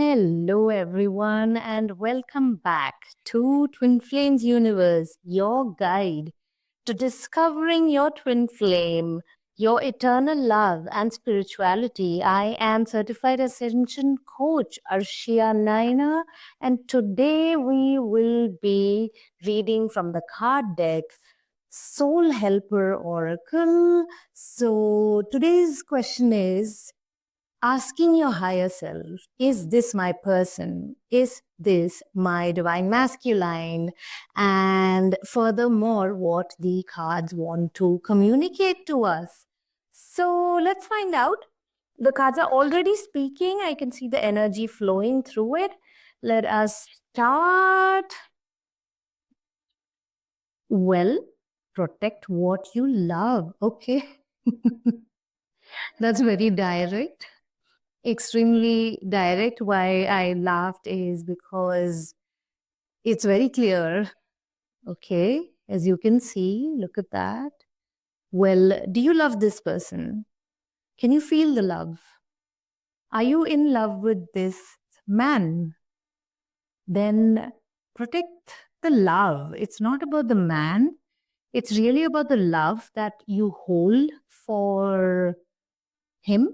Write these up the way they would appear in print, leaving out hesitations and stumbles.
Hello, everyone, and welcome back to Twin Flames Universe, your guide to discovering your twin flame, your eternal love and spirituality. I am certified ascension coach Arshia Naina, and today we will be reading from the card deck Soul Helper Oracle. So today's question is asking your higher self, is this my person? Is this my divine masculine? And furthermore, what the cards want to communicate to us. So let's find out. The cards are already speaking. I can see the energy flowing through it. Let us start. Well, protect what you love. Okay. That's very direct. Extremely direct. Why I laughed is because it's very clear. Okay, as you can see, look at that. Well, do you love this person? Can you feel the love? Are you in love with this man? Then protect the love. It's not about the man, it's really about the love that you hold for him.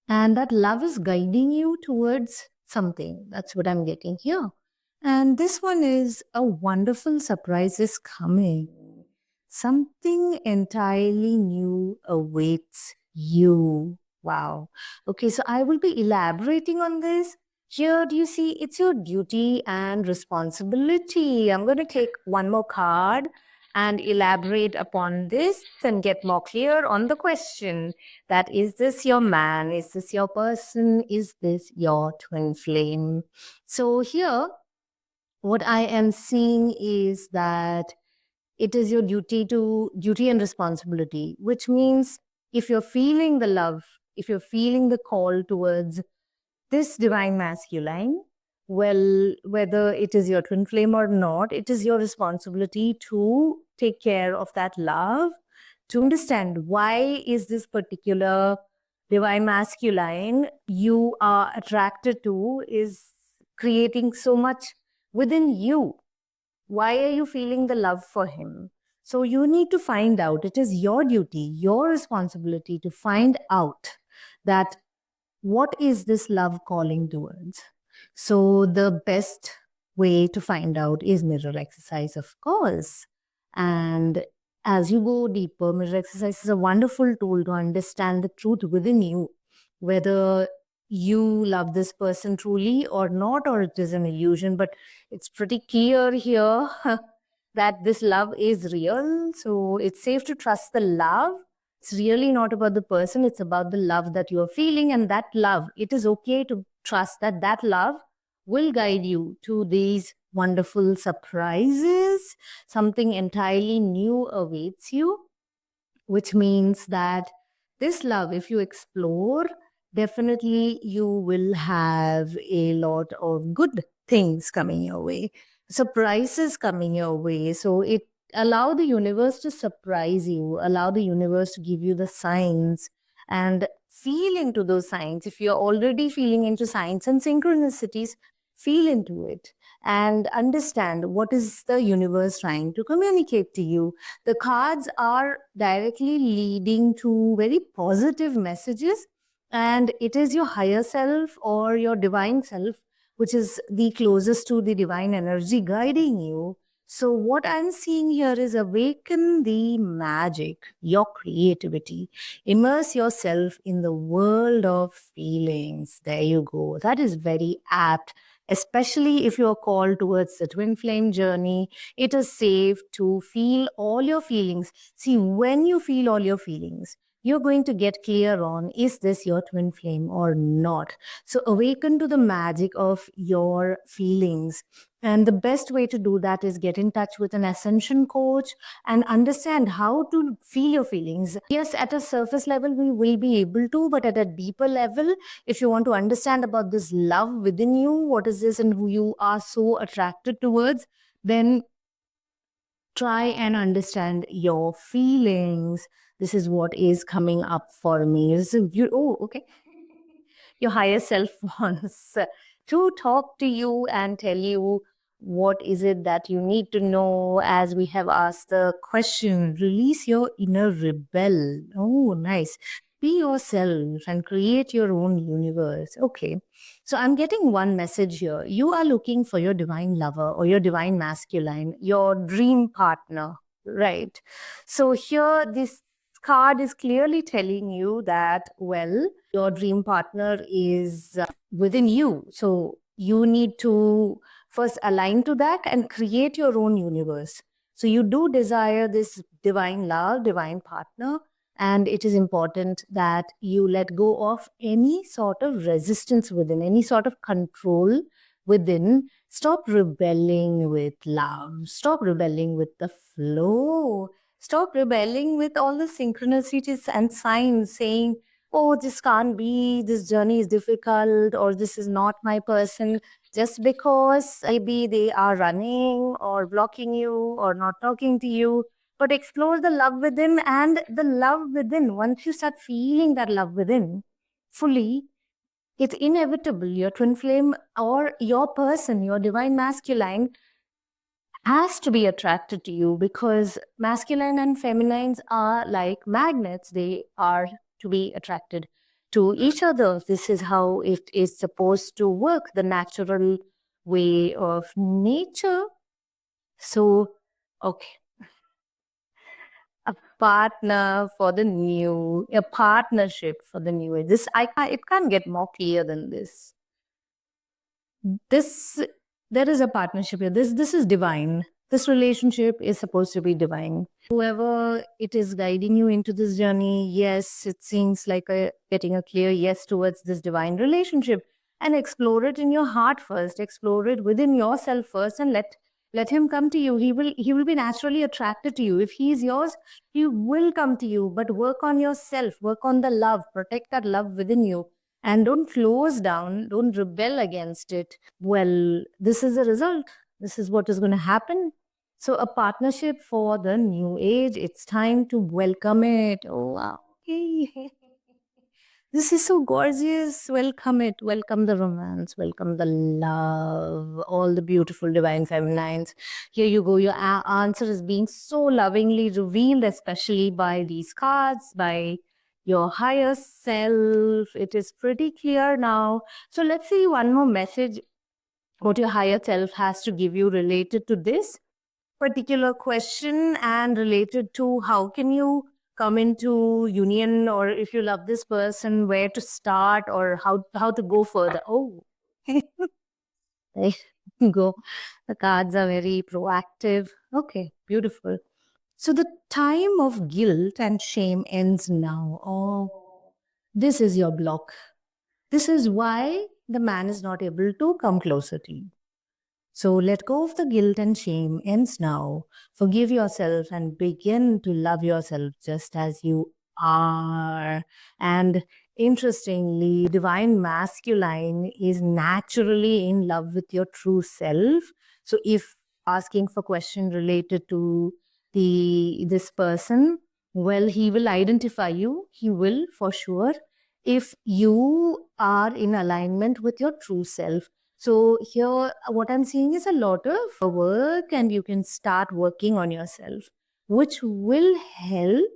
And that love is guiding you towards something. That's what I'm getting here. And this one is a wonderful surprise is coming. Something entirely new awaits you. Wow. Okay, so I will be elaborating on this. Here, do you see it's your duty and responsibility? I'm going to take one more card and elaborate upon this and get more clear on the question that is this your man? Is this your person? Is this your twin flame? So here, what I am seeing is that it is your duty and responsibility, which means if you're feeling the love, if you're feeling the call towards this divine masculine, well, whether it is your twin flame or not, it is your responsibility to take care of that love, to understand why is this particular divine masculine you are attracted to is creating so much within you. Why are you feeling the love for him? So you need to find out. It is your duty, your responsibility to find out that what is this love calling towards. So the best way to find out is mirror exercise, of course. And as you go deeper, mirror exercise is a wonderful tool to understand the truth within you, whether you love this person truly or not, or it is an illusion. But it's pretty clear here that this love is real. So it's safe to trust the love. It's really not about the person, it's about the love that you're feeling. And that love, it is okay to trust that that love will guide you to these wonderful surprises. Something entirely new awaits you, which means that this love, if you explore, definitely you will have a lot of good things coming your way, surprises coming your way. So it allow the universe to surprise you, allow the universe to give you the signs and feel into those signs. If you're already feeling into signs and synchronicities, feel into it and understand what is the universe trying to communicate to you. The cards are directly leading to very positive messages, and it is your higher self or your divine self, which is the closest to the divine energy guiding you. So, what I'm seeing here is awaken the magic, your creativity. Immerse yourself in the world of feelings. There you go. That is very apt, especially if you're called towards the twin flame journey. It is safe to feel all your feelings. See, when you feel all your feelings, you're going to get clear on is this your twin flame or not. So awaken to the magic of your feelings. And the best way to do that is get in touch with an ascension coach and understand how to feel your feelings. Yes, at a surface level, we will be able to, but at a deeper level, if you want to understand about this love within you, what is this and who you are so attracted towards, then try and understand your feelings. This is what is coming up for me. Oh, okay. Your higher self wants to talk to you and tell you what is it that you need to know, as we have asked the question, release your inner rebel. Oh, nice. Be yourself and create your own universe. Okay. So I'm getting one message here. You are looking for your divine lover or your divine masculine, your dream partner, right? So here, this card is clearly telling you that, well, your dream partner is within you. So you need to first align to that and create your own universe. So you do desire this divine love, divine partner, and it is important that you let go of any sort of resistance within, any sort of control within. Stop rebelling with love. Stop rebelling with the flow. Stop rebelling with all the synchronicities and signs saying, oh, this can't be, this journey is difficult, or this is not my person, just because maybe they are running or blocking you or not talking to you. But explore the love within, and the love within, once you start feeling that love within fully, it's inevitable. Your twin flame or your person, your divine masculine, has to be attracted to you, because masculine and feminines are like magnets. They are to be attracted to each other. This is how it is supposed to work, the natural way of nature. So, okay, a partner for the new, a partnership for the new age. This it can't get more clear than this. This There is a partnership here. This is divine. This relationship is supposed to be divine. Whoever it is guiding you into this journey, yes, it seems like getting a clear yes towards this divine relationship. And explore it in your heart first. Explore it within yourself first, and let him come to you. He will be naturally attracted to you. If he is yours, he will come to you. But work on yourself. Work on the love. Protect that love within you, and don't close down. Don't rebel against it. Well, this is the result. This is what is going to happen. So, a partnership for the new age. It's time to welcome it. Oh, wow. Okay. This is so gorgeous. Welcome it. Welcome the romance. Welcome the love. All the beautiful divine feminines. Here you go. Your answer is being so lovingly revealed, especially by these cards, by your higher self. It is pretty clear now. So let's see one more message what your higher self has to give you related to this particular question, and related to how can you come into union, or if you love this person, where to start, or how to go further. Oh, there you go. The cards are very proactive. Okay, beautiful. So the time of guilt and shame ends now. Oh, this is your block. This is why the man is not able to come closer to you. So let go of the guilt and shame ends now. Forgive yourself and begin to love yourself just as you are. And interestingly, divine masculine is naturally in love with your true self. So if asking for question related to this person, well, he will identify you. He will for sure, if you are in alignment with your true self. So here, what I'm seeing is a lot of work, and you can start working on yourself, which will help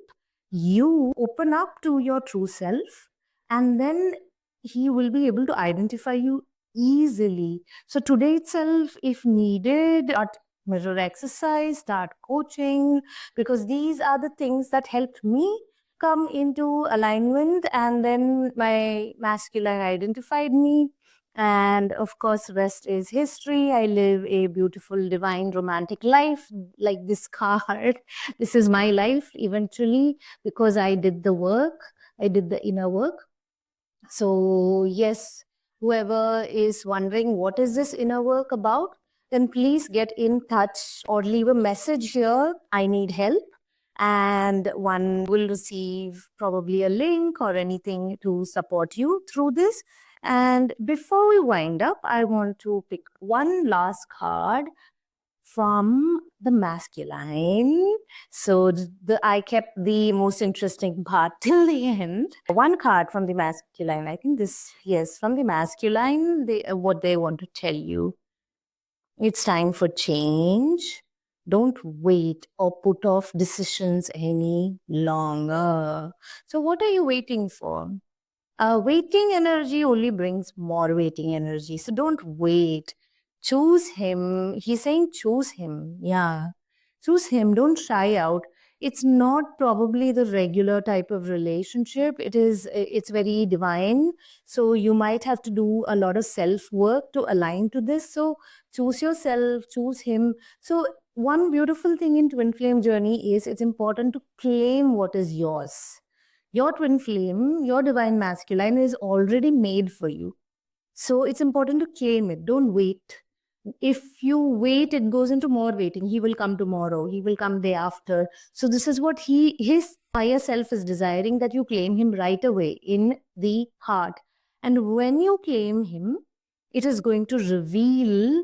you open up to your true self, and then he will be able to identify you easily. So today itself, if needed, start mirror exercise, start coaching, because these are the things that helped me come into alignment, and then my masculine identified me. And of course, rest is history. I live a beautiful, divine, romantic life like this card. This is my life eventually, because I did the work, I did the inner work. So, yes, whoever is wondering what is this inner work about, then please get in touch or leave a message here. I need help. And one will receive probably a link or anything to support you through this. And before we wind up, I want to pick one last card from the masculine. So I kept the most interesting part till the end. One card from the masculine. I think this, yes, from the masculine, what they want to tell you. It's time for change. Don't wait or put off decisions any longer. So, what are you waiting for? Waiting energy only brings more waiting energy. So don't wait. Choose him. He's saying choose him. Yeah. Choose him. Don't try out. It's not probably the regular type of relationship. It's very divine. So you might have to do a lot of self work to align to this. So choose yourself, choose him. So one beautiful thing in twin flame journey is it's important to claim what is yours. Your twin flame, your divine masculine is already made for you. So it's important to claim it. Don't wait. If you wait, it goes into more waiting. He will come tomorrow. He will come day after. So this is what his higher self is desiring, that you claim him right away in the heart. And when you claim him, it is going to reveal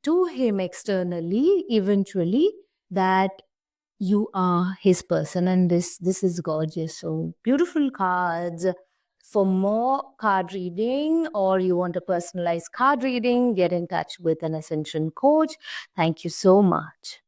to him externally, eventually, that you are his person, and this is gorgeous. So beautiful cards. For more card reading, or you want a personalized card reading, get in touch with an Ascension coach. Thank you so much.